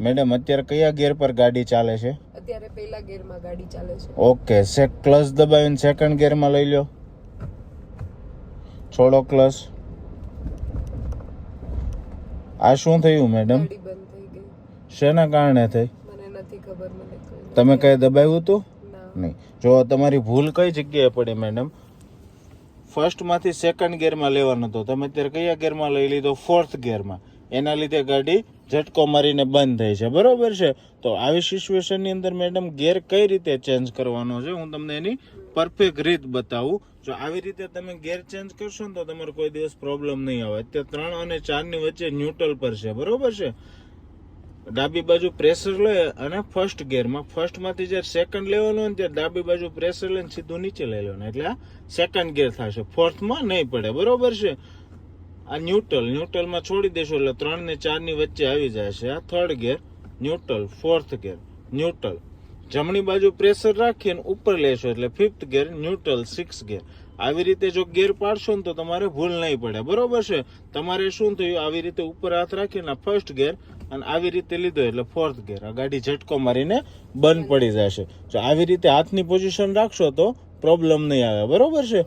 Madam અત્યારે કયા gear પર ગાડી ચાલે છે? અત્યારે પહેલા ગિયરમાં ગાડી ચાલે છે. ઓકે, ક્લચ દબાવીને સેકન્ડ ગિયરમાં લઈ લો. છોડો ક્લચ. આ શું થયું મેડમ? ગાડી બંધ થઈ ગઈ. શેના કારણે થઈ? મને નથી ખબર. મને કોઈ તમે કઈ દબાવ્યું હતું? ના. નહીં. જો તમારી ભૂલ કઈ જગ્યાએ પડે મેડમ? ફર્સ્ટ માંથી સેકન્ડ ગિયરમાં લેવાનો હતો, તમે અત્યારે કયા ગિયરમાં લઈ લીધો? ફોર્થ ગિયરમાં. એના લીધે ગાડી ઝટકો મારીને બંધ થઈ છે, બરોબર છે? તો આવી સિચ્યુએશનની અંદર મેડમ ગિયર કઈ રીતે ચેન્જ કરવાનો છે હું તમને એની પરફેક્ટ રીત બતાવું. જો આવી રીતે તમે ગિયર ચેન્જ કરશો ને તો તમારે કોઈ દિવસ પ્રોબ્લેમ નહીં આવે. અત્યારે 3 અને 4 ની વચ્ચે ન્યુટ્રલ પર છે, બરોબર છે? ડાબી બાજુ પ્રેશર લે અને ફર્સ્ટ ગિયરમાં, ફર્સ્ટમાંથી જ્યારે સેકન્ડ લેવાનું હોય ને ત્યારે ડાબી બાજુ પ્રેશર લઈને સીધું નીચે લઈ લેવાનું, એટલે આ સેકન્ડ ગિયર થશે, ફોર્થમાં નહીં પડે, બરોબર છે? આ ન્યુટ્રલમાં છોડી દેશો એટલે 3 ને 4 ની વચ્ચે આવી જાય છે. આ third gear, neutral, fourth gear, neutral. જમણી બાજુ પ્રેશર રાખીને ઉપર લેશો એટલે fifth gear, neutral, six gear. આવી રીતે જો ગિયર પાડશો ને તો તમારે ભૂલ નહીં પડે, બરોબર છે? તમારે શું થયું, આવી રીતે ઉપર હાથ રાખીને ફર્સ્ટ ગિયર અને આવી રીતે લીધો એટલે ફોર્થ ગિયર. આ ગાડી ઝટકો મારીને બંધ પડી જશે. જો આવી રીતે હાથની પોઝિશન રાખશો તો પ્રોબ્લેમ નહીં આવે, બરોબર છે?